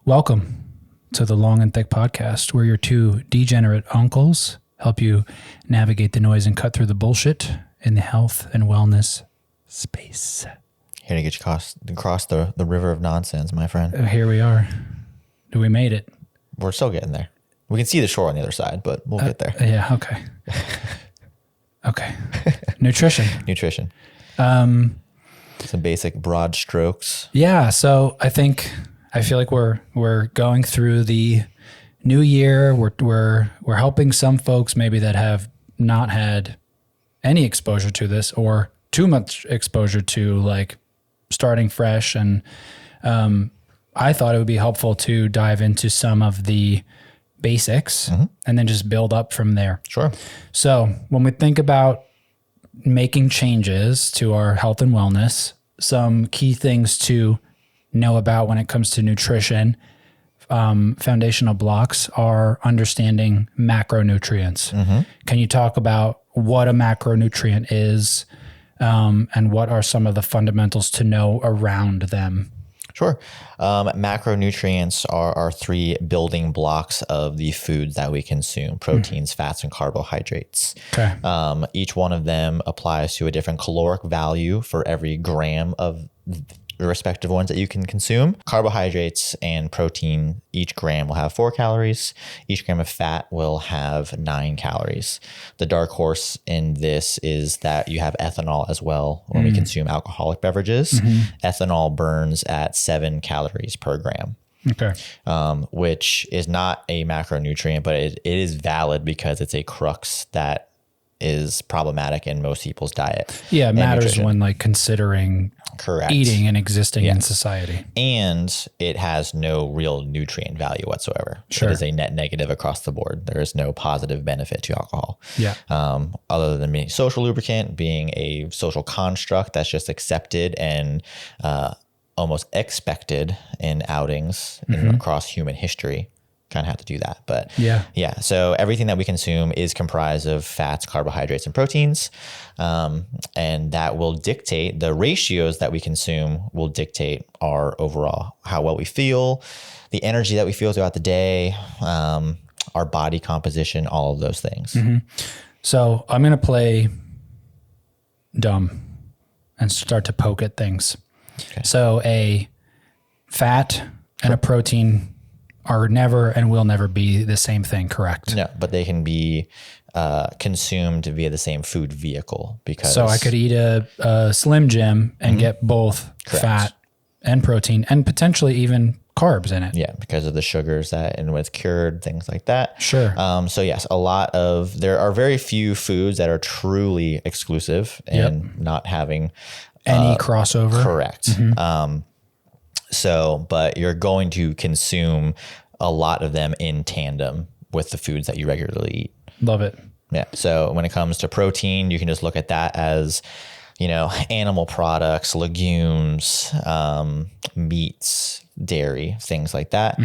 Welcome to the Long and Thick podcast, where your two degenerate uncles help you navigate the noise and cut through the bullshit in the health and wellness space. Here to get you across the river of nonsense, my friend. Here we are. We made it. We're still getting there. We can see the shore on the other side, but we'll get there. Yeah, okay. Okay. Nutrition. Some basic broad strokes. Yeah, so I feel like we're going through the new year. We're helping some folks maybe that have not had any exposure to this or too much exposure to like starting fresh. And I thought it would be helpful to dive into some of the basics and then just build up from there. Sure. So when we think about making changes to our health and wellness, some key things to know about when it comes to nutrition, foundational blocks are understanding macronutrients. Can you talk about what a macronutrient is and what are some of the fundamentals to know around them? Sure. Macronutrients are our three building blocks of the foods that we consume: proteins, fats, and carbohydrates. Okay. Each one of them applies to a different caloric value for every gram of the respective ones that you can consume. Carbohydrates and protein, each gram will have 4 calories. Each gram of fat will have 9 calories. The dark horse in this is that you have ethanol as well when we consume alcoholic beverages. Ethanol burns at 7 calories per gram. Okay. Which is not a macronutrient, but it is valid because it's a crux that is problematic in most people's diet. Yeah, it matters nutrition. When like considering correct eating and existing in society. And it has no real nutrient value whatsoever. Sure. It is a net negative across the board. There is no positive benefit to alcohol. Yeah. Other than being social lubricant, being a social construct that's just accepted and almost expected in outings across human history. Kind of have to do that, but yeah. So everything that we consume is comprised of fats, carbohydrates, and proteins, and that will dictate the ratios that we consume. Will dictate our overall how well we feel, the energy that we feel throughout the day, our body composition, all of those things. So I'm gonna play dumb and start to poke at things. Okay. So a fat and a protein are never and will never be the same thing, correct? No, but they can be consumed via the same food vehicle. Because so I could eat a Slim Jim and get both fat and protein and potentially even carbs in it. Yeah, because of the sugars and when it's cured, things like that. Sure. So yes, there are very few foods that are truly exclusive and not having any crossover. Correct. But you're going to consume a lot of them in tandem with the foods that you regularly eat. Love it. Yeah. So when it comes to protein, you can just look at that as, animal products, legumes, meats, dairy, things like that.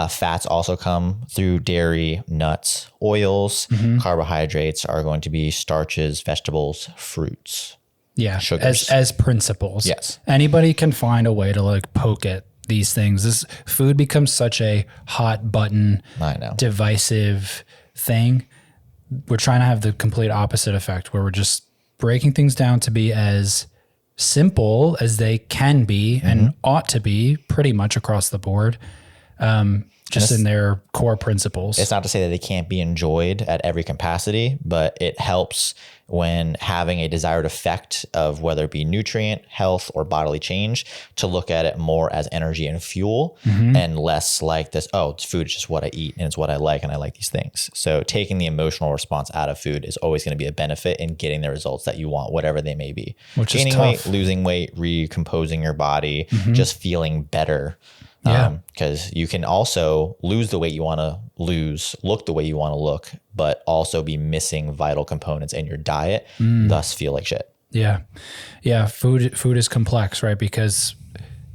Fats also come through dairy, nuts, oils. Carbohydrates are going to be starches, vegetables, fruits. Yeah, sugars. as principles. Yes. Anybody can find a way to like poke at these things. This food becomes such a hot button, divisive thing. We're trying to have the complete opposite effect where we're just breaking things down to be as simple as they can be and ought to be pretty much across the board. Just in their core principles. It's not to say that they can't be enjoyed at every capacity, but it helps when having a desired effect of whether it be nutrient, health, or bodily change to look at it more as energy and fuel and less like this, food is just what I eat and it's what I like and I like these things. So taking the emotional response out of food is always going to be a benefit in getting the results that you want, whatever they may be. Which Gaining is tough. weight, losing weight, recomposing your body, just feeling better. Because you can also lose the weight you want to lose, look the way you want to look, but also be missing vital components in your diet, thus feel like shit. Yeah. Yeah. Food is complex, right? Because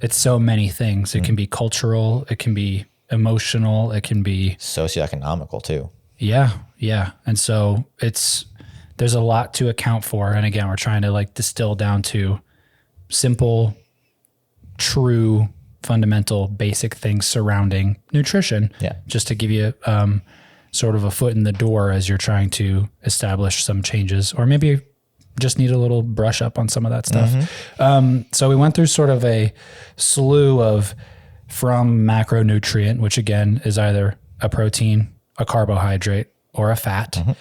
it's so many things. It can be cultural. It can be emotional. It can be socioeconomical too. Yeah. Yeah. And so there's a lot to account for. And again, we're trying to like distill down to simple, true fundamental basic things surrounding nutrition. Yeah. Just to give you sort of a foot in the door as you're trying to establish some changes, or maybe just need a little brush up on some of that stuff. So we went through sort of a slew of from macronutrient, which again is either a protein, a carbohydrate, or a fat.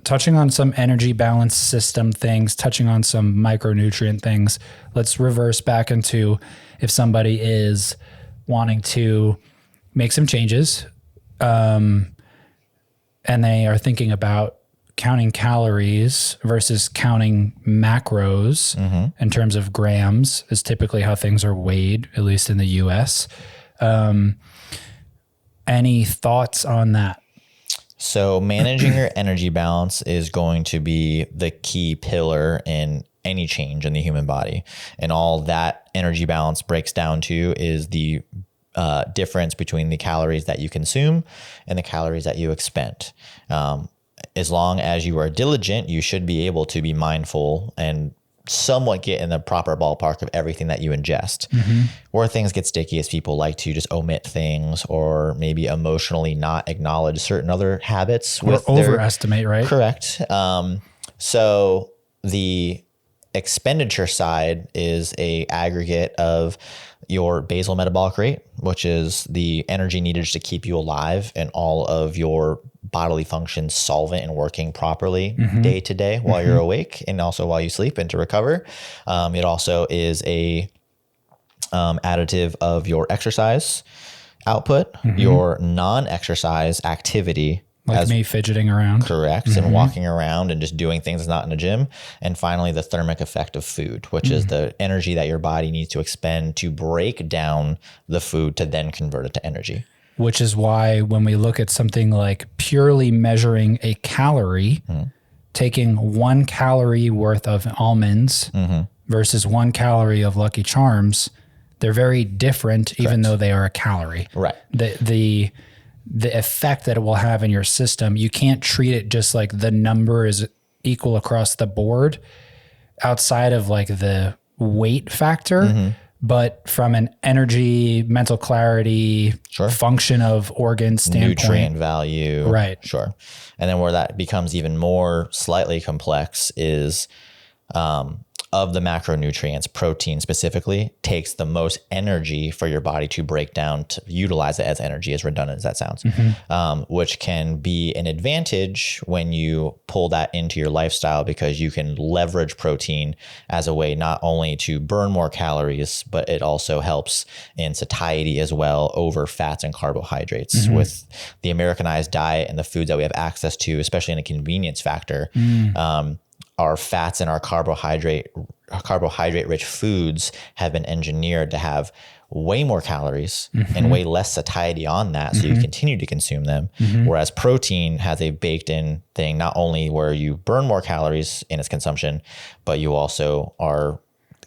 Touching on some energy balance system things, touching on some micronutrient things. Let's reverse back into if somebody is wanting to make some changes, and they are thinking about counting calories versus counting macros in terms of grams is typically how things are weighed, at least in the US. Any thoughts on that? So managing your energy balance is going to be the key pillar in any change in the human body. And all that energy balance breaks down to is the difference between the calories that you consume and the calories that you expend. As long as you are diligent, you should be able to be mindful and somewhat get in the proper ballpark of everything that you ingest. Where things get sticky is people like to just omit things or maybe emotionally not acknowledge certain other habits. Or overestimate, right? Correct. So the expenditure side is a aggregate of your basal metabolic rate, which is the energy needed to keep you alive and all of your bodily functions solvent and working properly day to day while you're awake and also while you sleep and to recover. It also is a additive of your exercise output, your non-exercise activity. Like me fidgeting around. Correct. And walking around and just doing things that's not in a gym. And finally, the thermic effect of food, which is the energy that your body needs to expend to break down the food to then convert it to energy. Which is why when we look at something like purely measuring a calorie, taking 1 calorie worth of almonds versus 1 calorie of Lucky Charms, they're very different, even though they are a calorie. Right. The effect that it will have in your system, you can't treat it just like the number is equal across the board outside of like the weight factor, but from an energy, mental clarity, function of organ standpoint. Nutrient value. Right. Sure. And then where that becomes even more slightly complex is of the macronutrients, protein specifically takes the most energy for your body to break down to utilize it as energy, as redundant as that sounds, which can be an advantage when you pull that into your lifestyle because you can leverage protein as a way not only to burn more calories, but it also helps in satiety as well over fats and carbohydrates. With the Americanized diet and the foods that we have access to, especially in a convenience factor, our fats and our carbohydrate rich foods have been engineered to have way more calories and way less satiety on that. So you continue to consume them. Whereas protein has a baked in thing, not only where you burn more calories in its consumption, but you also are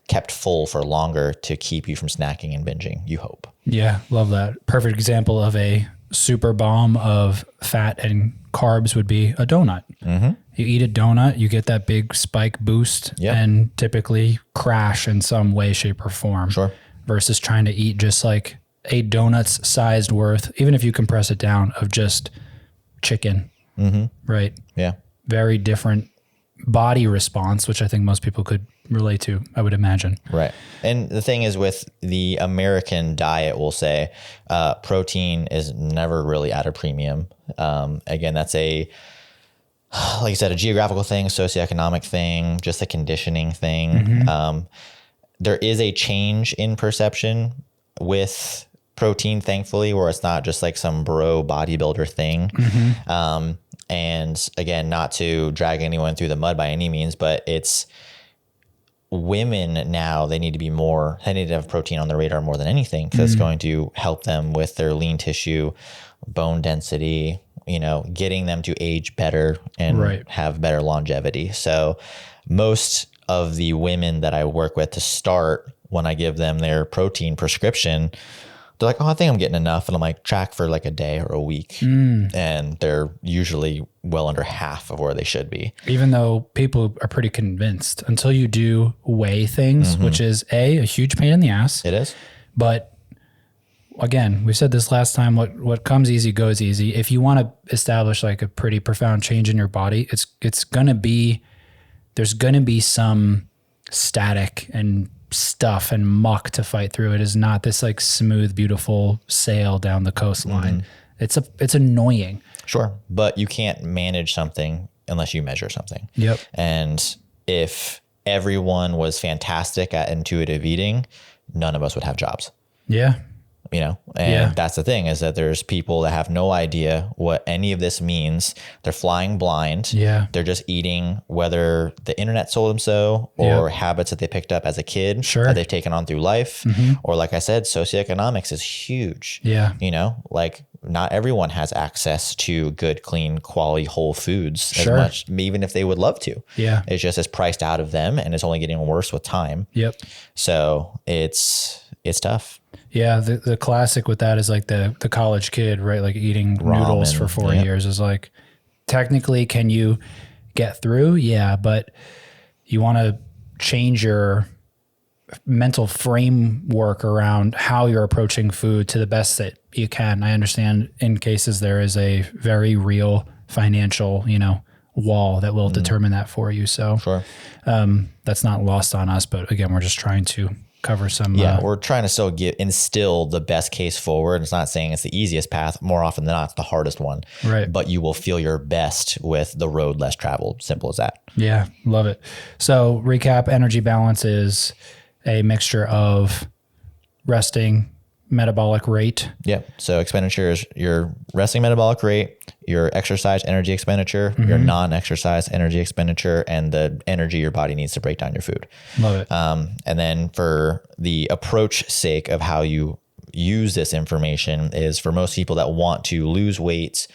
kept full for longer to keep you from snacking and binging, you hope. Yeah. Love that. Perfect example of a super bomb of fat and carbs would be a donut. You eat a donut, you get that big spike boost and typically crash in some way, shape, or form. Versus trying to eat just like a donut's sized worth, even if you compress it down, of just chicken. Right? Yeah. Very different body response, which I think most people could relate to, I would imagine. Right. And the thing is with the American diet, we'll say protein is never really at a premium. Again, that's like you said, a geographical thing, socioeconomic thing, just a conditioning thing. There is a change in perception with protein, thankfully, where it's not just like some bro bodybuilder thing. And again, not to drag anyone through the mud by any means, but it's women now, they need to have protein on their radar more than anything because it's going to help them with their lean tissue, bone density, getting them to age better and have better longevity. So most of the women that I work with to start, when I give them their protein prescription, they're like, oh, I think I'm getting enough. And I'm like, track for like a day or a week. And they're usually well under half of where they should be. Even though people are pretty convinced until you do weigh things, which is a huge pain in the ass. It is. But again, we said this last time, what comes easy goes easy. If you want to establish like a pretty profound change in your body, there's going to be some static and stuff and muck to fight through. It is not this like smooth, beautiful sail down the coastline. It's annoying. Sure. But you can't manage something unless you measure something. Yep. And if everyone was fantastic at intuitive eating, none of us would have jobs. Yeah. You know, and that's the thing, is that there's people that have no idea what any of this means. They're flying blind. Yeah. They're just eating whether the internet told them so, or habits that they picked up as a kid that they've taken on through life. Or like I said, socioeconomics is huge. Yeah. You know, like not everyone has access to good, clean, quality, whole foods as much, even if they would love to. Yeah. It's just it's priced out of them, and it's only getting worse with time. Yep. So it's tough. Yeah, the classic with that is like the college kid, right? Like eating noodles for 4 years is like, technically, can you get through? Yeah, but you want to change your mental framework around how you're approaching food to the best that you can. I understand in cases there is a very real financial, wall that will determine that for you. So that's not lost on us, but again, we're just trying to cover some. We're trying to still instill the best case forward. It's not saying it's the easiest path. More often than not, it's the hardest one. Right. But you will feel your best with the road less traveled. Simple as that. Yeah. Love it. So recap, energy balance is a mixture of resting, metabolic rate. Yep. So expenditure is your resting metabolic rate, your exercise energy expenditure, your non-exercise energy expenditure, and the energy your body needs to break down your food. Love it. And then for the approach sake of how you use this information is, for most people that want to lose weight,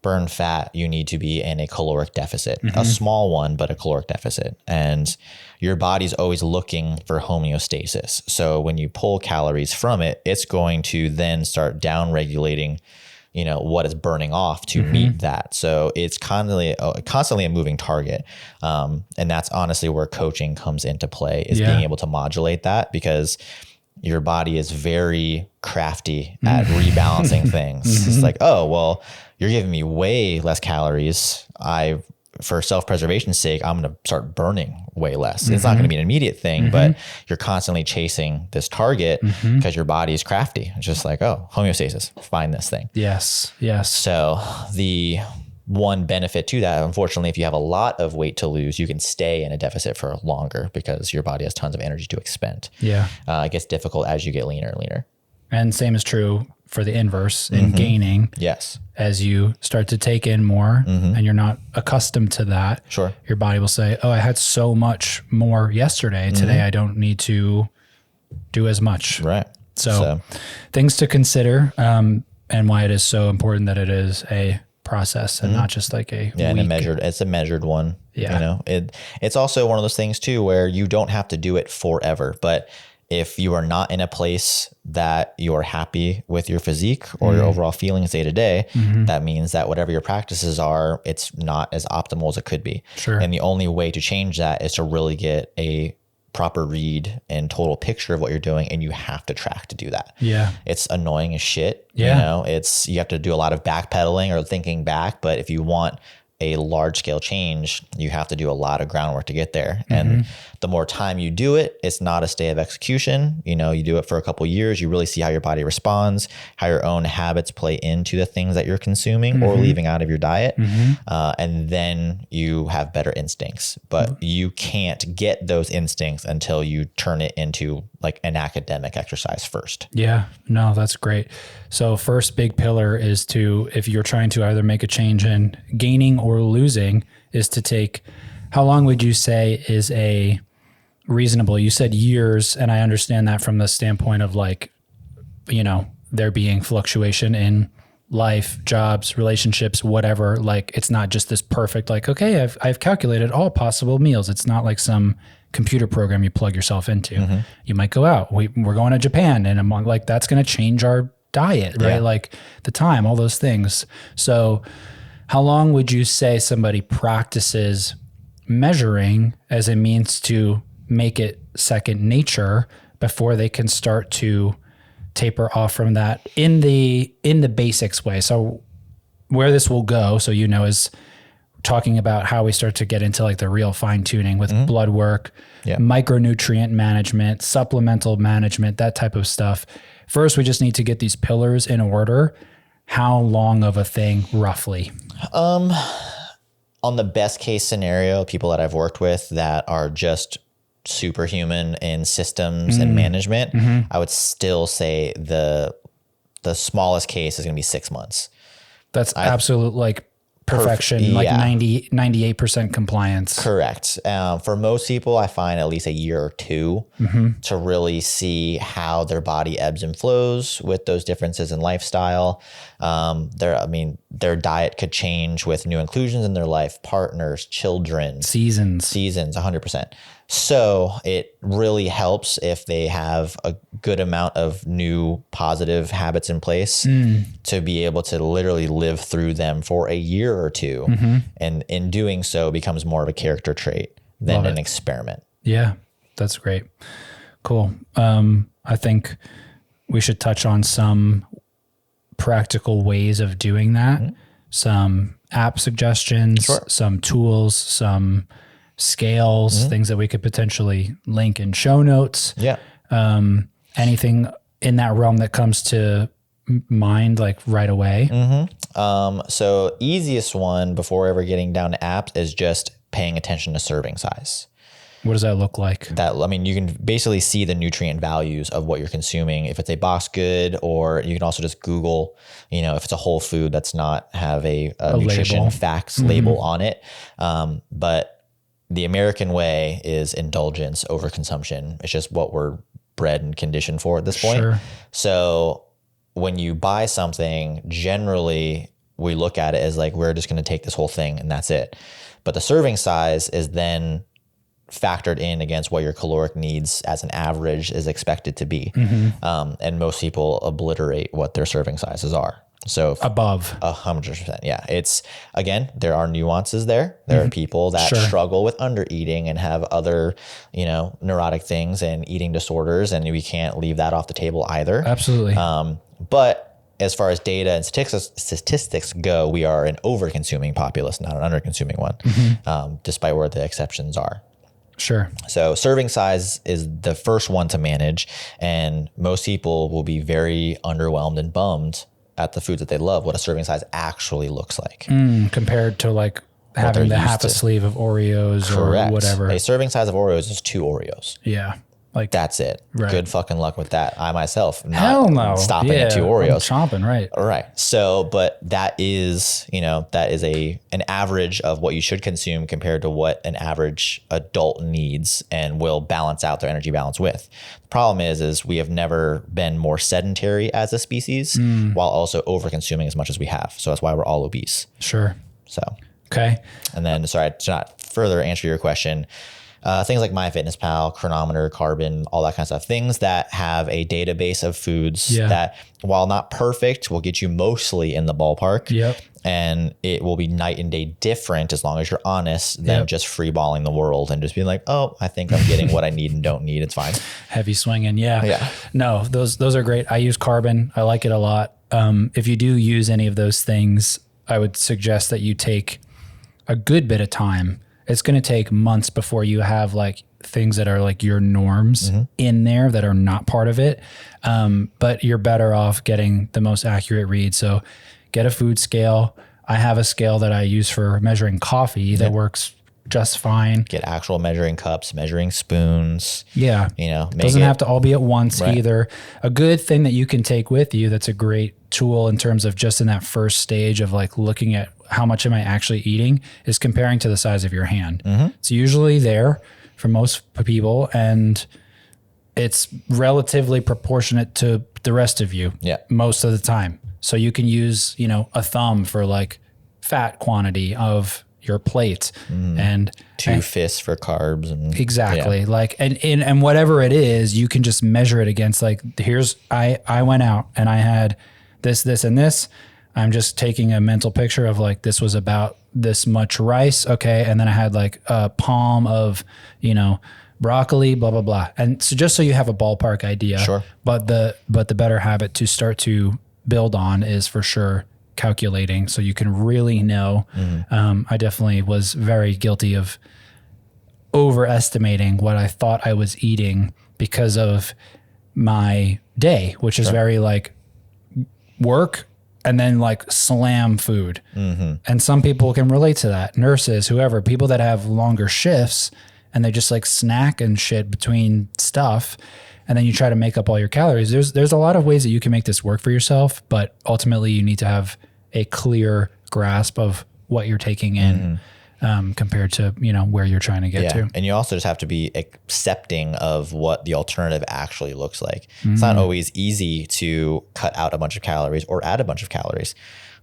burn fat, you need to be in a caloric deficit, a small one, but a caloric deficit. And your body's always looking for homeostasis. So when you pull calories from it, it's going to then start down-regulating, what is burning off to meet that. So it's constantly a moving target. And that's honestly where coaching comes into play, is being able to modulate that, because your body is very crafty at rebalancing things. It's like, oh, well, you're giving me way less calories. For self-preservation's sake, I'm going to start burning way less. It's not going to be an immediate thing, but you're constantly chasing this target because your body is crafty. It's just like, oh, homeostasis, find this thing. Yes. So the one benefit to that, unfortunately, if you have a lot of weight to lose, you can stay in a deficit for longer because your body has tons of energy to expend. Yeah. It gets difficult as you get leaner and leaner. And same is true for the inverse in gaining. Yes. As you start to take in more and you're not accustomed to that, your body will say, oh, I had so much more yesterday. Today, I don't need to do as much. Right. So things to consider, and why it is so important that it is a process and not just like a and it's a measured one. Yeah. It's also one of those things too, where you don't have to do it forever, but if you are not in a place that you're happy with your physique or your overall feelings day to day, that means that whatever your practices are, it's not as optimal as it could be. Sure. And the only way to change that is to really get a proper read and total picture of what you're doing. And you have to track to do that. Yeah. It's annoying as shit. Yeah. You have to do a lot of backpedaling or thinking back, but if you want a large scale change, you have to do a lot of groundwork to get there. And the more time you do it, it's not a stay of execution. You do it for a couple of years, you really see how your body responds, how your own habits play into the things that you're consuming or leaving out of your diet. And then you have better instincts, but you can't get those instincts until you turn it into like an academic exercise first. Yeah, no, that's great. So first big pillar is if you're trying to either make a change in gaining or losing, is to take, how long would you say is a reasonable, you said years, and I understand that from the standpoint of like, there being fluctuation in life, jobs, relationships, whatever. Like, it's not just this perfect, like, okay, I've calculated all possible meals. It's not like some computer program you plug yourself into. You might go out. We're going to Japan, and I'm like, that's going to change our diet, right? Yeah. Like the time, all those things. So how long would you say somebody practices measuring as a means to make it second nature before they can start to taper off from that in the basics way? So where this will go, so is talking about how we start to get into like the real fine tuning with blood work, micronutrient management, supplemental management, that type of stuff. First, we just need to get these pillars in order. How long of a thing roughly? On the best case scenario, people that I've worked with that are just superhuman in systems and management, I would still say the smallest case is going to be 6 months. That's absolute like perfection, like 98% compliance. Correct. For most people, I find at least a year or two to really see how their body ebbs and flows with those differences in lifestyle. Their diet could change with new inclusions in their life, partners, children, seasons, 100%. So it really helps if they have a good amount of new positive habits in place to be able to literally live through them for a year or two. And in doing so becomes more of a character trait than an experiment. Yeah, that's great. Cool. I think we should touch on some practical ways of doing that. Some app suggestions, some tools, some scales, things that we could potentially link in show notes. Yeah. Anything in that realm that comes to mind like right away? So easiest one before ever getting down to apps is just paying attention to serving size. What does that look like? You can basically see the nutrient values of what you're consuming. If it's a box good, or you can also just Google, if it's a whole food that's not have a nutrition label. Facts label on it. But the American way is indulgence over consumption. It's just what we're bred and conditioned for at this point. Sure. So when you buy something, generally we look at it as like, we're just going to take this whole thing and that's it. But the serving size is then factored in against what your caloric needs as an average is expected to be. And most people obliterate what their serving sizes are. So above 100%. Yeah. It's, again, there are nuances there. There are people that struggle with undereating and have other, neurotic things and eating disorders, and we can't leave that off the table either. Absolutely. But as far as data and statistics go, we are an over-consuming populace, not an under-consuming one, despite where the exceptions are. Sure. So serving size is the first one to manage, and most people will be very underwhelmed and bummed at the foods that they love, what a serving size actually looks like. Compared to like having the half a sleeve of Oreos or whatever. A serving size of Oreos is 2 Oreos. Yeah. Like that's it. Right. Good fucking luck with that. I myself, hell no, stopping at 2 Oreos. I'm chomping, right. All right. So, but that is, an average of what you should consume compared to what an average adult needs and will balance out their energy balance with. The problem is we have never been more sedentary as a species while also over consuming as much as we have. So that's why we're all obese. Sure. So, okay. And then, sorry, to not further answer your question, things like MyFitnessPal, Chronometer, Carbon, all that kind of stuff. Things that have a database of foods that, while not perfect, will get you mostly in the ballpark. Yep. And it will be night and day different, as long as you're honest, than just freeballing the world and just being like, oh, I think I'm getting what I need and don't need. It's fine. Heavy swinging. Yeah. No, those are great. I use Carbon. I like it a lot. If you do use any of those things, I would suggest that you take a good bit of time. It's going to take months before you have like things that are like your norms in there that are not part of it. But you're better off getting the most accurate read. So get a food scale. I have a scale that I use for measuring coffee that works just fine. Get actual measuring cups, measuring spoons. Yeah. Doesn't have to all be at once either. A good thing that you can take with you that's a great tool in terms of just in that first stage of like looking at how much am I actually eating is comparing to the size of your hand. It's usually there for most people, and it's relatively proportionate to the rest of you most of the time. So you can use, a thumb for like fat quantity of, your plate and 2 fists for carbs. And exactly. Like, and whatever it is, you can just measure it against like, I went out and I had this, and this. I'm just taking a mental picture of like, this was about this much rice. Okay. And then I had like a palm of, broccoli, blah, blah, blah. And so just so you have a ballpark idea, Sure. But the better habit to start to build on is for sure calculating. So you can really know. I definitely was very guilty of overestimating what I thought I was eating because of my day, which is very like work and then like slam food. And some people can relate to that. Nurses, whoever, people that have longer shifts and they just like snack and shit between stuff. And then you try to make up all your calories. There's a lot of ways that you can make this work for yourself, but ultimately you need to have a clear grasp of what you're taking in compared to, where you're trying to get to. And you also just have to be accepting of what the alternative actually looks like. It's not always easy to cut out a bunch of calories or add a bunch of calories,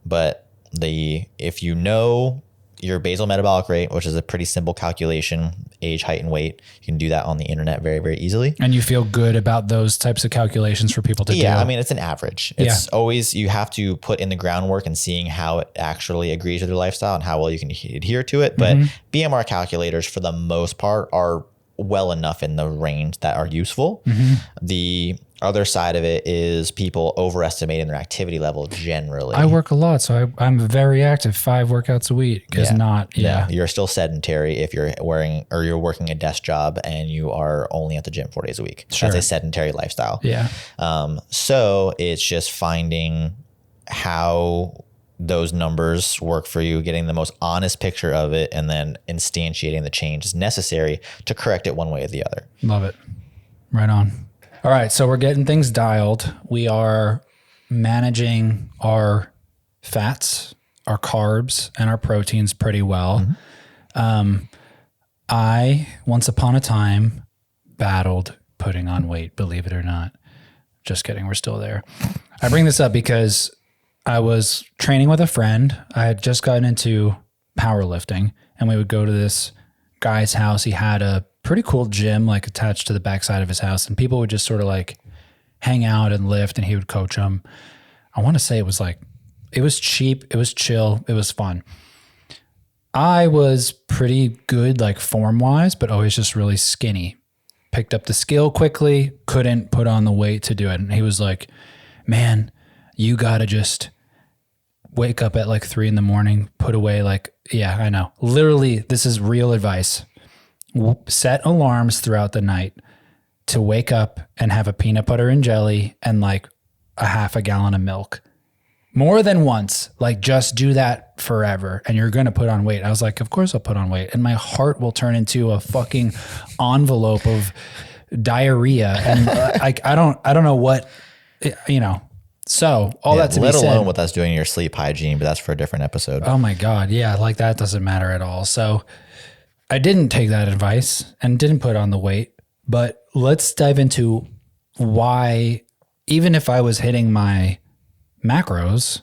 but if you know your basal metabolic rate, which is a pretty simple calculation, age, height, and weight, you can do that on the internet very, very easily. And you feel good about those types of calculations for people to do. Yeah, I mean, it's an average. It's always, you have to put in the groundwork and seeing how it actually agrees with your lifestyle and how well you can adhere to it. But BMR calculators, for the most part, are well enough in the range that are useful. The other side of it is people overestimating their activity level generally. I work a lot, so I'm very active, 5 workouts a week. You're still sedentary if you're working a desk job and you are only at the gym 4 days a week. That's a sedentary lifestyle. So it's just finding how those numbers work for you, getting the most honest picture of it, and then instantiating the changes necessary to correct it one way or the other. Love it. Right on. All right, so we're getting things dialed. We are managing our fats, our carbs, and our proteins pretty well. I, once upon a time, battled putting on weight, believe it or not. Just kidding, we're still there. I bring this up because I was training with a friend. I had just gotten into powerlifting, and we would go to this guy's house. He had a pretty cool gym like attached to the backside of his house, and people would just sort of like hang out and lift, and he would coach them. I want to say it was cheap, it was chill, it was fun. I was pretty good like form wise, but always just really skinny. Picked up the skill quickly, couldn't put on the weight to do it. And he was like, man, you gotta just wake up at like 3 a.m, put away I know. Literally, this is real advice. Set alarms throughout the night to wake up and have a peanut butter and jelly and like a half a gallon of milk. More than once, like just do that forever and you're going to put on weight. I was like, of course I'll put on weight. And my heart will turn into a fucking envelope of diarrhea. And I don't know what, So all that to be said, let alone what that's doing to your sleep hygiene, but that's for a different episode. Oh my God. Yeah. Like that doesn't matter at all. So I didn't take that advice and didn't put on the weight, but let's dive into why, even if I was hitting my macros,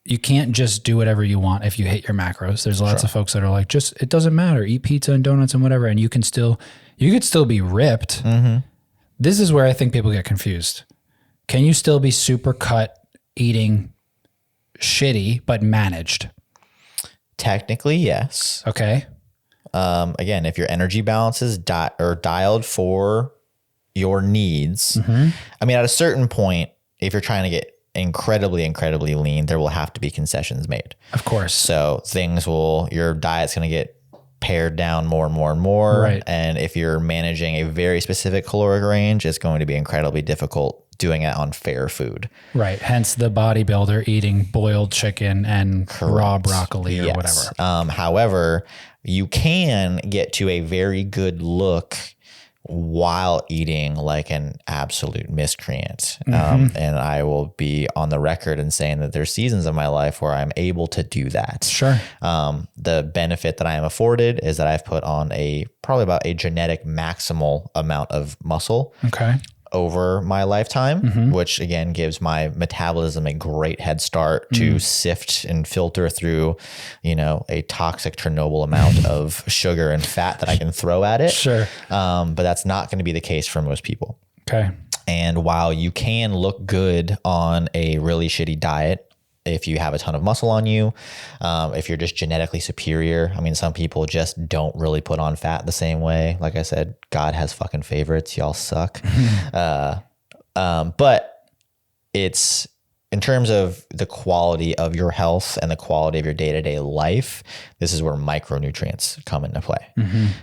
you can't just do whatever you want if you hit your macros. There's lots of folks that are like, it doesn't matter. Eat pizza and donuts and whatever. And you could still be ripped. This is where I think people get confused. Can you still be super cut eating shitty, but managed? Technically, yes. Okay. Again, if your energy balance is dialed for your needs, I mean, at a certain point, if you're trying to get incredibly, incredibly lean, there will have to be concessions made. Of course. So your diet's going to get pared down more and more and more. Right. And if you're managing a very specific caloric range, it's going to be incredibly difficult doing it on fair food. Right. Hence the bodybuilder eating boiled chicken and raw broccoli or whatever. However, you can get to a very good look while eating like an absolute miscreant. And I will be on the record and saying that there's seasons of my life where I'm able to do that. Sure. The benefit that I am afforded is that I've put on probably about a genetic maximal amount of muscle. Okay. over my lifetime, which again gives my metabolism a great head start to sift and filter through, a toxic Chernobyl amount of sugar and fat that I can throw at it. Sure. But that's not going to be the case for most people. Okay. And while you can look good on a really shitty diet, if you have a ton of muscle on you, if you're just genetically superior. I mean, some people just don't really put on fat the same way. Like I said, God has fucking favorites. Y'all suck. But it's in terms of the quality of your health and the quality of your day-to-day life, this is where micronutrients come into play.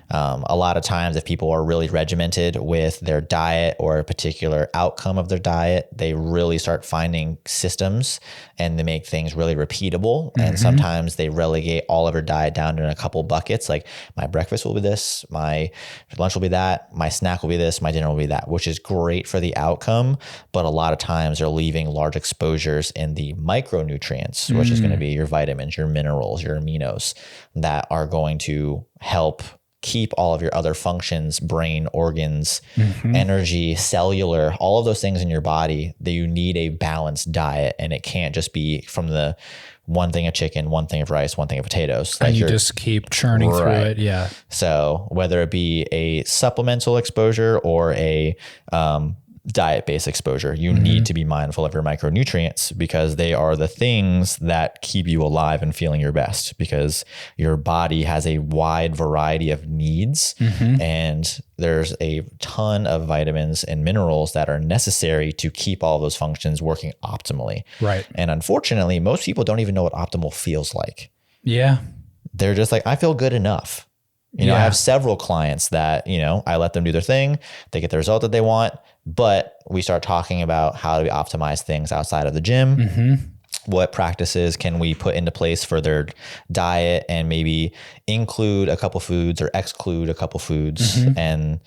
A lot of times if people are really regimented with their diet or a particular outcome of their diet, they really start finding systems and they make things really repeatable. And sometimes they relegate all of their diet down to a couple buckets. Like my breakfast will be this, my lunch will be that, my snack will be this, my dinner will be that, which is great for the outcome. But a lot of times they're leaving large exposures in the micronutrients, which is going to be your vitamins, your minerals, your aminos that are going to help keep all of your other functions, brain, organs, energy, cellular, all of those things in your body, that you need a balanced diet. And it can't just be from the one thing of chicken, one thing of rice, one thing of potatoes. And you just keep churning through it. Yeah. So whether it be a supplemental exposure or a diet-based exposure, you need to be mindful of your micronutrients because they are the things that keep you alive and feeling your best, because your body has a wide variety of needs and there's a ton of vitamins and minerals that are necessary to keep all of those functions working optimally. Right. And unfortunately, most people don't even know what optimal feels like. Yeah. They're just like, I feel good enough. I have several clients that, I let them do their thing. They get the result that they want, but we start talking about how do we optimize things outside of the gym? What practices can we put into place for their diet and maybe include a couple foods or exclude a couple foods. And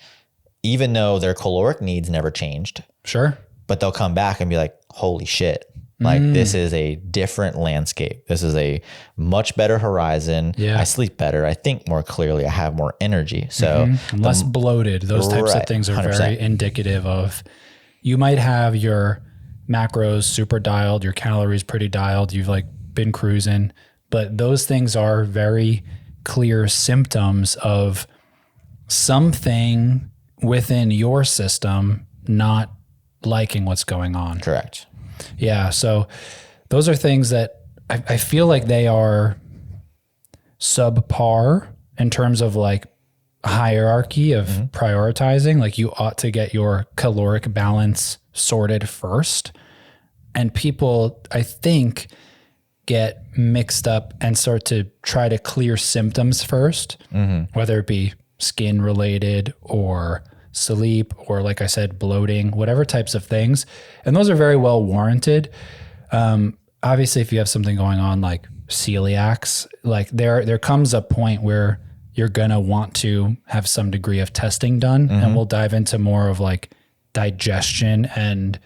even though their caloric needs never changed, sure, but they'll come back and be like, holy shit. Like this is a different landscape. This is a much better horizon. Yeah. I sleep better. I think more clearly. I have more energy. So less bloated. Those types of things are 100%. very indicative of, you might have your macros super dialed, your calories pretty dialed. You've like been cruising, but those things are very clear symptoms of something within your system not liking what's going on. correct. Yeah. So those are things that I feel like they are subpar in terms of like hierarchy of prioritizing. Like you ought to get your caloric balance sorted first. And people, I think, get mixed up and start to try to clear symptoms first, whether it be skin related or sleep, or like I said, bloating, whatever types of things. And those are very well warranted. Obviously, if you have something going on like celiacs, like there comes a point where you're going to want to have some degree of testing done. And we'll dive into more of like digestion and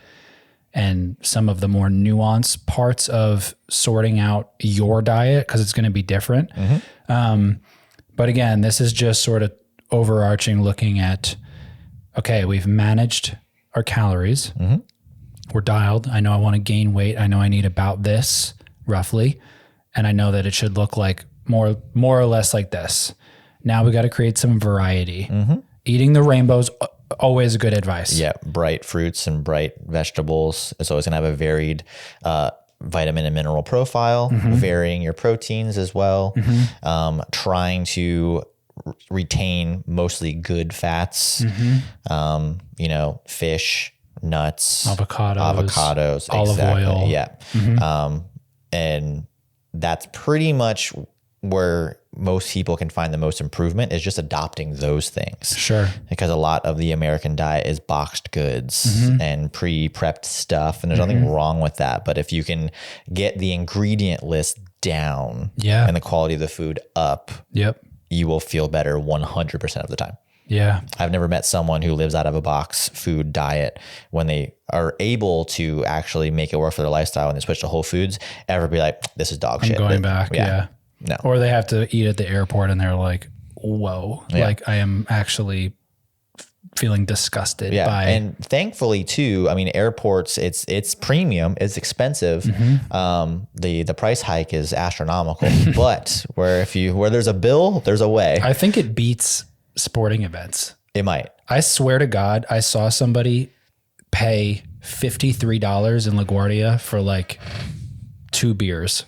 some of the more nuanced parts of sorting out your diet, because it's going to be different. But again, this is just sort of overarching, looking at, okay, we've managed our calories. We're dialed. I know I want to gain weight. I know I need about this roughly. And I know that it should look like more or less like this. Now we got to create some variety. Eating the rainbows, always good advice. Yeah. Bright fruits and bright vegetables. It's always going to have a varied vitamin and mineral profile, varying your proteins as well. Trying to retain mostly good fats, fish, nuts, avocados, olive oil. Yeah. And that's pretty much where most people can find the most improvement, is just adopting those things. Sure. Because a lot of the American diet is boxed goods and pre-prepped stuff. And there's nothing wrong with that. But if you can get the ingredient list down and the quality of the food up, you will feel better 100% of the time. Yeah. I've never met someone who lives out of a box food diet, when they are able to actually make it work for their lifestyle and they switch to whole foods, ever be like, this is dog shit. Going back. Yeah. No. Or they have to eat at the airport and they're like, whoa, like I am actually feeling disgusted Yeah. by. And thankfully too, I mean, airports, it's premium, it's expensive. The price hike is astronomical, but where there's a bill, there's a way. I think it beats sporting events. It might. I swear to God, I saw somebody pay $53 in LaGuardia for like 2 beers.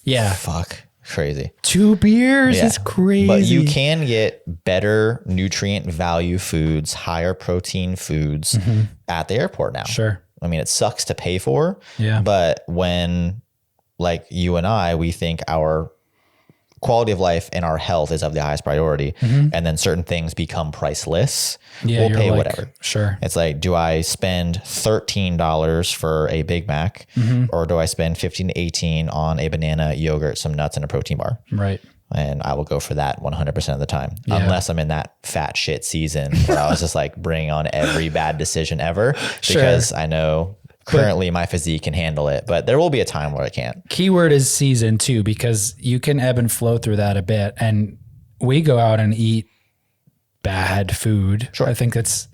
Yeah. Fuck. Crazy. 2 beers Yeah. is crazy. But you can get better nutrient value foods, higher protein foods at the airport now. Sure. I mean, it sucks to pay for, Yeah. but when like you and I, we think our quality of life and our health is of the highest priority, and then certain things become priceless, we'll you're pay like, whatever. Sure. It's like, do I spend $13 for a Big Mac, or do I spend 15 to 18 on a banana, yogurt, some nuts, and a protein bar? Right. And I will go for that 100% of the time, unless I'm in that fat shit season where I was just like bringing on every bad decision ever, because I know currently my physique can handle it, but there will be a time where I can't. Keyword is season too, because you can ebb and flow through that a bit. And we go out and eat bad food. Sure. I think it's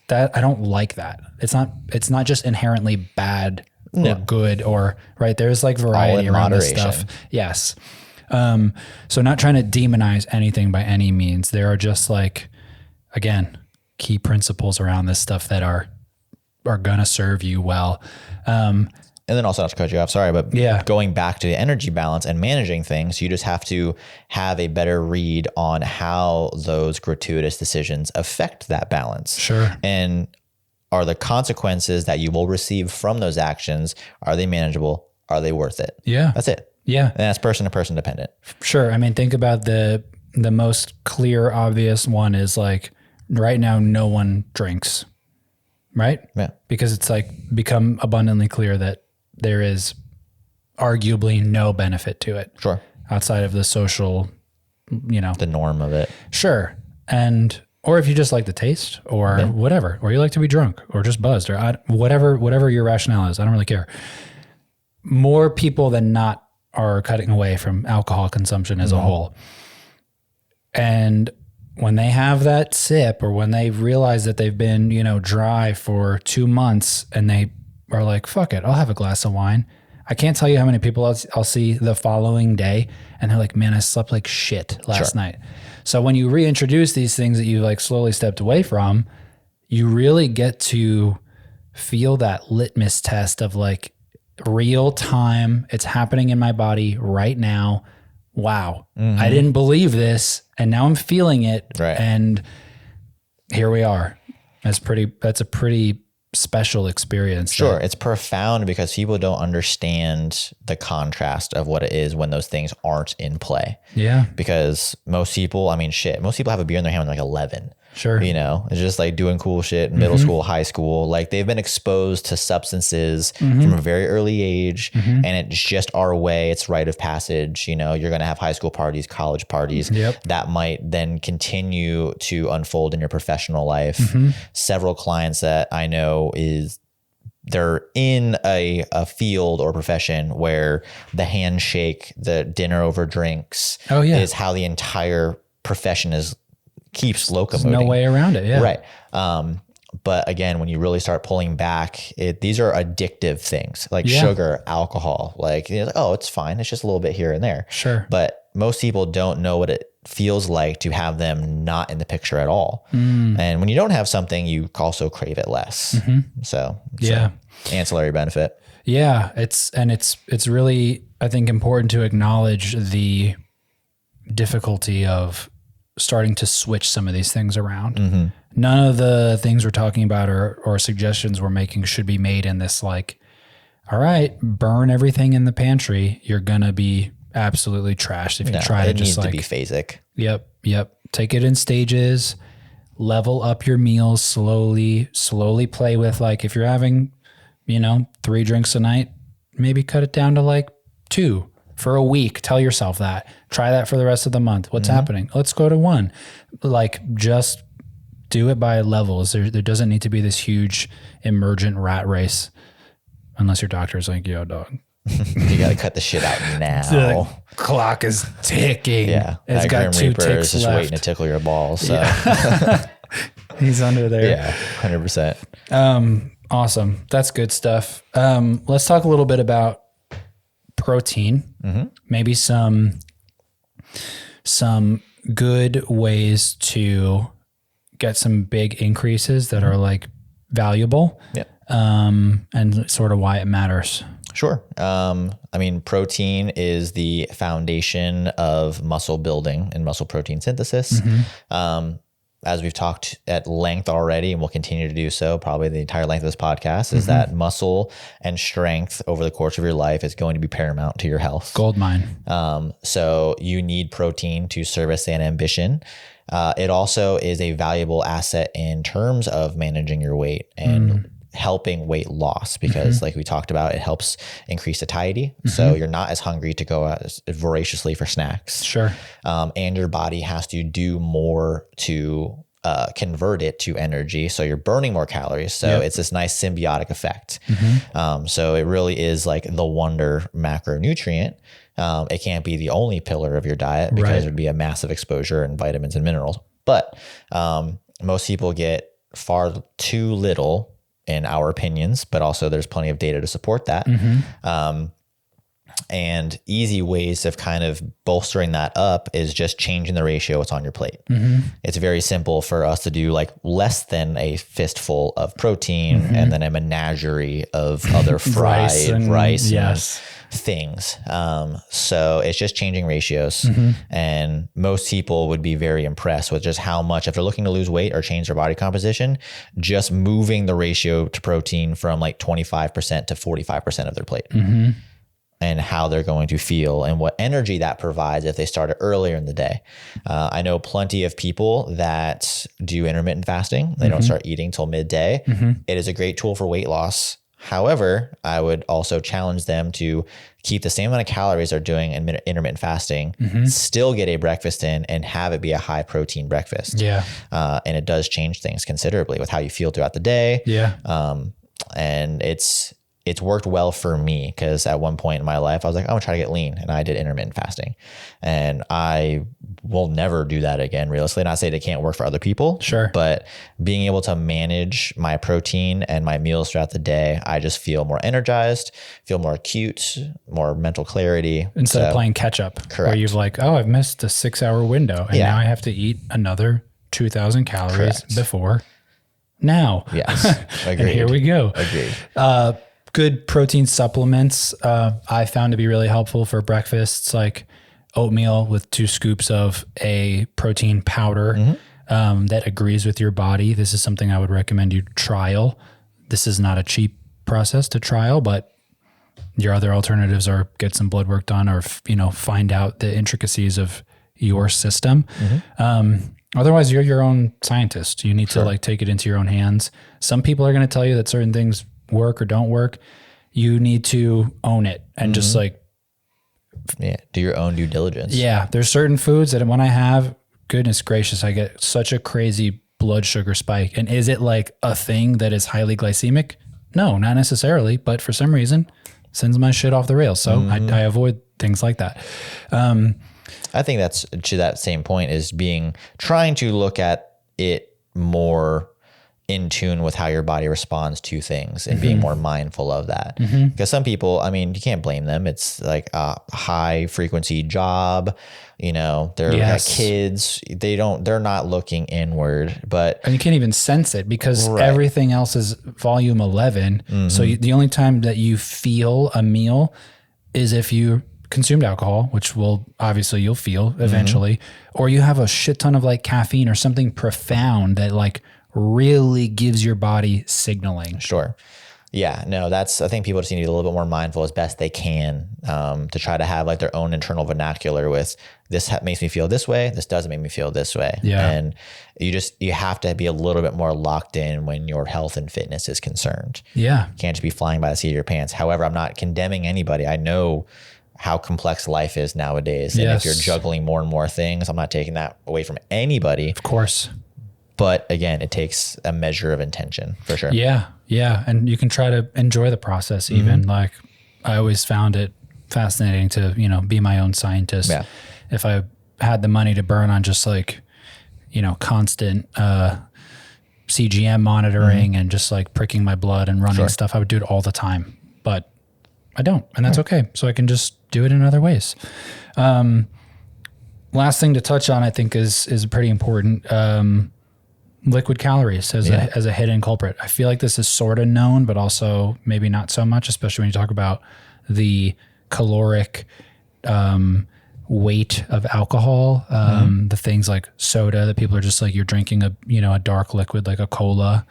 that I don't like that. It's not just inherently bad or good or right. There's like variety around this stuff. Yes. So not trying to demonize anything by any means. There are just like, again, key principles around this stuff that are going to serve you well. And then also, not to cut you off, sorry, but going back to the energy balance and managing things, you just have to have a better read on how those gratuitous decisions affect that balance. Sure. And are the consequences that you will receive from those actions, are they manageable? Are they worth it? Yeah. That's it. Yeah. And that's person to person dependent. Sure. I mean, think about the most clear, obvious one is like right now, no one drinks, right? Yeah. Because it's like become abundantly clear that there is arguably no benefit to it. Sure. Outside of the social, The norm of it. Sure. And, or if you just like the taste or whatever, or you like to be drunk or just buzzed or whatever your rationale is, I don't really care. More people than not are cutting away from alcohol consumption as a whole. And when they have that sip or when they realize that they've been, dry for 2 months and they are like, fuck it, I'll have a glass of wine. I can't tell you how many people I'll see the following day and they're like, man, I slept like shit last night. So when you reintroduce these things that you like slowly stepped away from, you really get to feel that litmus test of like real time. It's happening in my body right now. Wow. I didn't believe this and now I'm feeling it. Right. And here we are. That's a pretty special experience. Sure. It's profound because people don't understand the contrast of what it is when those things aren't in play. Yeah. Because most people have a beer in their hand when they're like 11. Sure. It's just like doing cool shit in middle school, high school. Like they've been exposed to substances from a very early age and it's just our way. It's rite of passage. You're going to have high school parties, college parties that might then continue to unfold in your professional life. Several clients that I know they're in a field or profession where the handshake, the dinner over drinks is how the entire profession keeps locomoting. There's no way around it. Yeah. Right. But again, when you really start pulling back, these are addictive things like sugar, alcohol, it's fine. It's just a little bit here and there. Sure. But most people don't know what it feels like to have them not in the picture at all. And when you don't have something, you also crave it less. So ancillary benefit. Yeah. It's really, I think, important to acknowledge the difficulty of starting to switch some of these things around. None of the things we're talking about or suggestions we're making should be made in this like, all right, burn everything in the pantry. You're going to be absolutely trashed if you try to just to be phasic. Yep. Take it in stages, level up your meals slowly play with like, if you're having, 3 drinks a night, maybe cut it down to like 2. For a week, tell yourself that. Try that for the rest of the month. What's happening? Let's go to 1. Like, just do it by levels. There doesn't need to be this huge emergent rat race, unless your doctor's like, yo, dog. You got to cut the shit out now. The clock is ticking. Yeah. It's that got Grim 2 Reaper ticks is just left. waiting to tickle your balls. So. He's under there. Yeah, 100%. Awesome. That's good stuff. Let's talk a little bit about protein. Maybe some good ways to get some big increases that are like valuable. Yeah. And sort of why it matters. Sure. I mean, protein is the foundation of muscle building and muscle protein synthesis. As we've talked at length already, and we'll continue to do so probably the entire length of this podcast, is that muscle and strength over the course of your life is going to be paramount to your health. Gold mine. So you need protein to service that ambition. It also is a valuable asset in terms of managing your weight and helping weight loss, because like we talked about, it helps increase satiety. So you're not as hungry to go as voraciously for snacks. Sure. And your body has to do more to convert it to energy. So you're burning more calories. So it's this nice symbiotic effect. So it really is like the wonder macronutrient. It can't be the only pillar of your diet because it would be a massive exposure in vitamins and minerals. But most people get far too little in our opinions, but also there's plenty of data to support that. And easy ways of kind of bolstering that up is just changing the ratio what's on your plate. It's very simple for us to do like less than a fistful of protein and then a menagerie of other fried rice and things. So it's just changing ratios. And most people would be very impressed with just how much, if they're looking to lose weight or change their body composition, just moving the ratio to protein from like 25% to 45% of their plate. And how they're going to feel and what energy that provides if they start it earlier in the day. I know plenty of people that do intermittent fasting. They don't start eating till midday. It is a great tool for weight loss. However, I would also challenge them to keep the same amount of calories they're doing in intermittent fasting, still get a breakfast in and have it be a high protein breakfast. And it does change things considerably with how you feel throughout the day. And it's worked well for me, because at one point in my life, I was like, I'm gonna try to get lean, and I did intermittent fasting, and I will never do that again. Realistically, not say it can't work for other people, but being able to manage my protein and my meals throughout the day, I just feel more energized, feel more acute, more mental clarity. Instead of playing catch up, where you've like, oh, I've missed a 6-hour window, and now I have to eat another 2,000 calories before now. Agreed. And here we go. Agreed. Good protein supplements I found to be really helpful for breakfasts, like oatmeal with 2 scoops of a protein powder that agrees with your body. This is something I would recommend you trial. This is not a cheap process to trial, but your other alternatives are get some blood work done or, find out the intricacies of your system. Otherwise, you're your own scientist. You need to like take it into your own hands. Some people are going to tell you that certain things work or don't work. You need to own it and just like do your own due diligence. There's certain foods that when I have, goodness gracious, I get such a crazy blood sugar spike. And is it like a thing that is highly glycemic? No, not necessarily, but for some reason sends my shit off the rails. So I avoid things like that. I think that's to that same point is trying to look at it more in tune with how your body responds to things and being more mindful of that. Because some people, I mean, you can't blame them. It's like a high frequency job, they're kids, they're not looking inward, and you can't even sense it because everything else is volume 11. So the only time that you feel a meal is if you consumed alcohol, which obviously you'll feel eventually, or you have a shit ton of like caffeine or something profound that like really gives your body signaling. Yeah, no, I think people just need to be a little bit more mindful as best they can to try to have like their own internal vernacular with this makes me feel this way. This doesn't make me feel this way. And you have to be a little bit more locked in when your health and fitness is concerned. You can't just be flying by the seat of your pants. However, I'm not condemning anybody. I know how complex life is nowadays. And if you're juggling more and more things, I'm not taking that away from anybody. Of course. But again, it takes a measure of intention for sure. Yeah. And you can try to enjoy the process even. Like I always found it fascinating to, be my own scientist. If I had the money to burn on just like, constant CGM monitoring and just like pricking my blood and running stuff. I would do it all the time, but I don't, and that's okay. So I can just do it in other ways. Last thing to touch on, I think is pretty important. Liquid calories as a hidden culprit. I feel like this is sort of known, but also maybe not so much, especially when you talk about the caloric weight of alcohol, the things like soda that people are just like, you're drinking a dark liquid like a cola,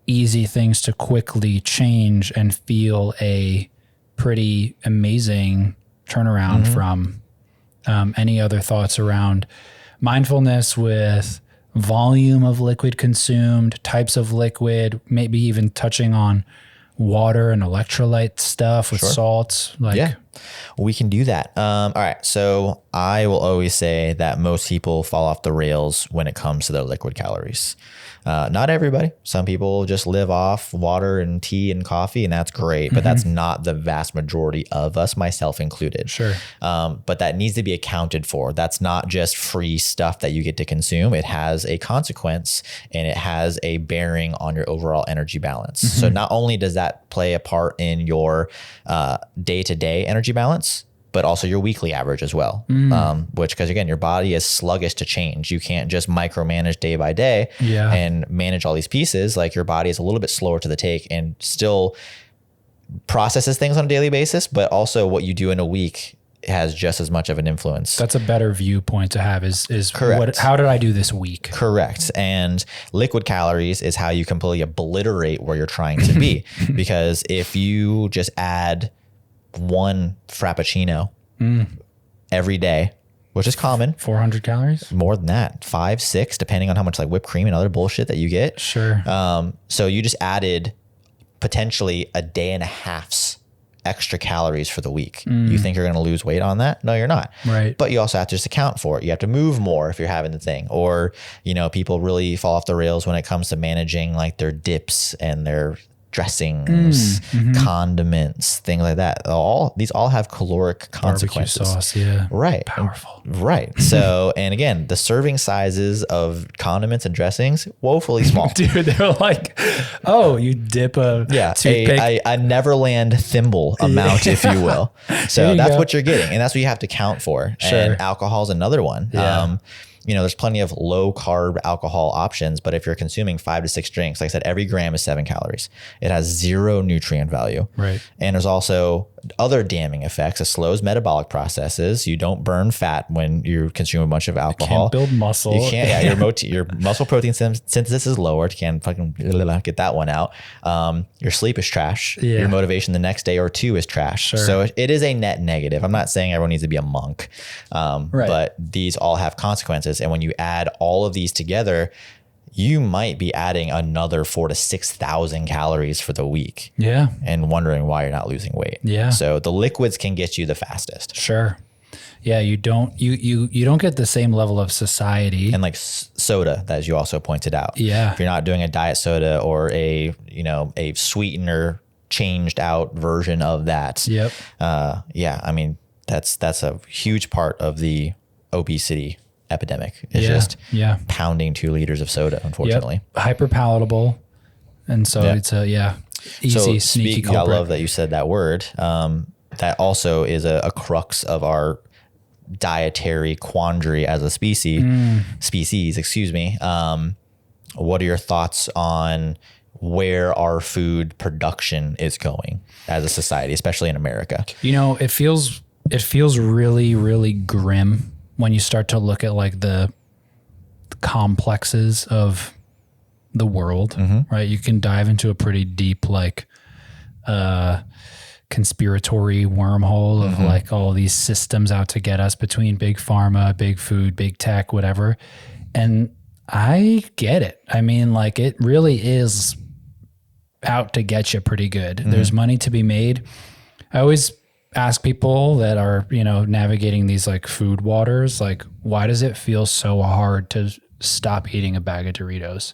easy things to quickly change and feel a pretty amazing turnaround from. Any other thoughts around mindfulness with volume of liquid consumed, types of liquid, maybe even touching on water and electrolyte stuff with salts? We can do that. All right. So I will always say that most people fall off the rails when it comes to their liquid calories. Not everybody. Some people just live off water and tea and coffee, and that's great, but that's not the vast majority of us, myself included. Sure. But that needs to be accounted for. That's not just free stuff that you get to consume. It has a consequence, and it has a bearing on your overall energy balance. So not only does that play a part in your day-to-day energy balance, but also your weekly average as well. Because again, your body is sluggish to change. You can't just micromanage day by day and manage all these pieces. Like, your body is a little bit slower to the take and still processes things on a daily basis, but also what you do in a week has just as much of an influence. That's a better viewpoint to have is correct. How did I do this week? Correct. And liquid calories is how you completely obliterate where you're trying to be. Because if you just add one Frappuccino every day, which is common. 400 calories? More than that, 5, 6, depending on how much like whipped cream and other bullshit that you get. Sure. So you just added potentially a day and a half's extra calories for the week. You think you're going to lose weight on that? No, you're not. Right. But you also have to just account for it. You have to move more if you're having the thing. Or, people really fall off the rails when it comes to managing like their dips and their dressings, condiments, things like that. These all have caloric consequences. Barbecue sauce, right, powerful. Right. So, and again, the serving sizes of condiments and dressings woefully small. Dude, they're like, oh, you dip a toothpick. a Neverland thimble amount, if you will. So that's what you're getting, and that's what you have to count for. Sure. And alcohol is another one. Yeah. There's plenty of low carb alcohol options, but if you're consuming 5 to 6 drinks, like I said, every gram is 7 calories. It has 0 nutrient value. Right. And there's also other damning effects. It slows metabolic processes. You don't burn fat when you consume a bunch of alcohol. You can't build muscle. You can't. Your muscle protein synthesis is lower. You can't fucking get that one out. Your sleep is trash. Yeah. Your motivation the next day or two is trash. Sure. So it is a net negative. I'm not saying everyone needs to be a monk, but these all have consequences. And when you add all of these together, you might be adding another 4,000 to 6,000 calories for the week. Yeah. And wondering why you're not losing weight. Yeah. So the liquids can get you the fastest. Sure. Yeah. You don't get the same level of satiety. And like soda, as you also pointed out. Yeah. If you're not doing a diet soda or a sweetener changed out version of that. Yep. I mean, that's a huge part of the obesity epidemic. It's just pounding 2 liters of soda, unfortunately. Yep. Hyperpalatable. And so it's easy, sneaky culprit. I love that you said that word. That also is a crux of our dietary quandary as a species, excuse me. What are your thoughts on where our food production is going as a society, especially in America? It feels really, really grim when you start to look at like the complexes of the world, right? You can dive into a pretty deep, like, conspiratory wormhole of like all these systems out to get us between big pharma, big food, big tech, whatever. And I get it. I mean, like, it really is out to get you pretty good. There's money to be made. I always ask people that are, navigating these like food waters, like, why does it feel so hard to stop eating a bag of Doritos?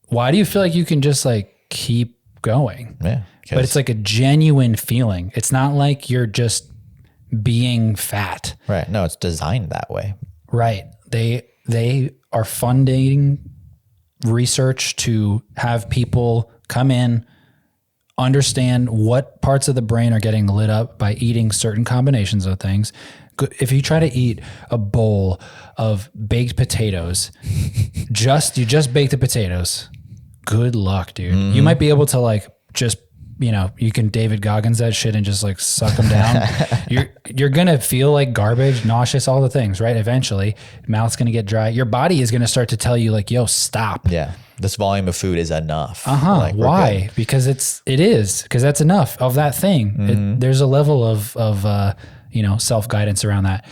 Why do you feel like you can just like keep going? Yeah. But it's like a genuine feeling. It's not like you're just being fat. Right. No, it's designed that way. Right. They are funding research to have people come in, understand what parts of the brain are getting lit up by eating certain combinations of things. If you try to eat a bowl of baked potatoes, you just bake the potatoes. Good luck, dude. Mm-hmm. You might be able to like just, you can David Goggins that shit and just like suck them down. You're going to feel like garbage, nauseous, all the things, right? Eventually, mouth's going to get dry. Your body is going to start to tell you like, yo, stop. Yeah. This volume of food is enough. Like, why? Because because that's enough of that thing. Mm-hmm. There's a level of self-guidance around that.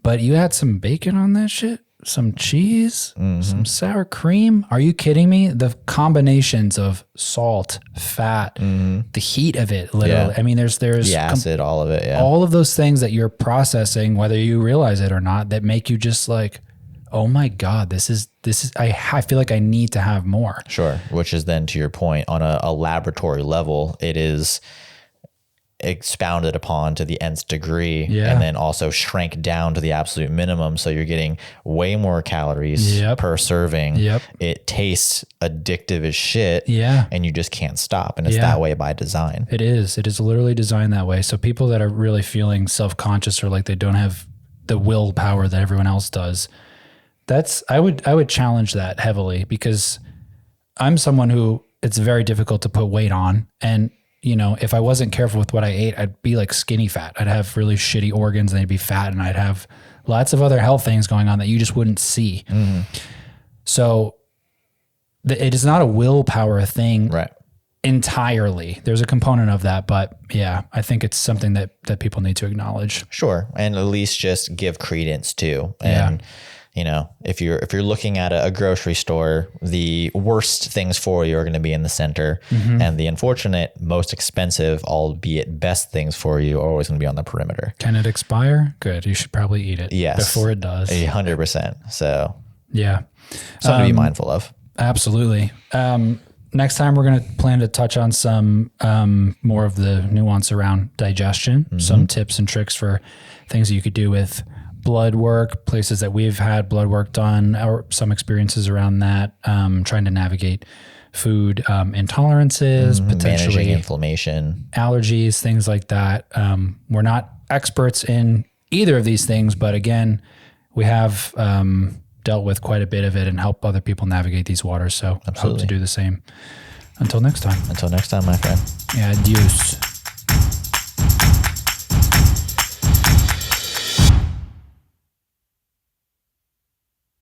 But you had some bacon on that shit? Some cheese, some sour cream. Are you kidding me? The combinations of salt, fat, the heat of it, literally. Yeah. I mean, there's the acid, all of it. Yeah. All of those things that you're processing, whether you realize it or not, that make you just like, oh my God, this is, I feel like I need to have more. Sure. Which is then, to your point, on a laboratory level, it is expounded upon to the nth degree, and then also shrank down to the absolute minimum. So you're getting way more calories per serving. It tastes addictive as shit. And you just can't stop. And it's that way by design. It is literally designed that way. So people that are really feeling self-conscious or like they don't have the willpower that everyone else does, I would challenge that heavily, because I'm someone who it's very difficult to put weight on. And if I wasn't careful with what I ate, I'd be like skinny fat. I'd have really shitty organs and I'd be fat, and I'd have lots of other health things going on that you just wouldn't see. Mm-hmm. So it is not a willpower thing entirely. There's a component of that, but I think it's something that people need to acknowledge. Sure. And at least just give credence to. And if you're looking at a grocery store, the worst things for you are going to be in the center, and the unfortunate, most expensive, albeit best things for you are always going to be on the perimeter. Can it expire? Good. You should probably eat it before it does. 100%. So something to be mindful of. Absolutely. Next time we're going to plan to touch on some more of the nuance around digestion, some tips and tricks for things that you could do with blood work, places that we've had blood work done, or some experiences around that, trying to navigate food intolerances, potentially managing inflammation, allergies, things like that. We're not experts in either of these things, but again, we have dealt with quite a bit of it and help other people navigate these waters. So I hope to do the same. Until next time. Until next time, my friend. Adios.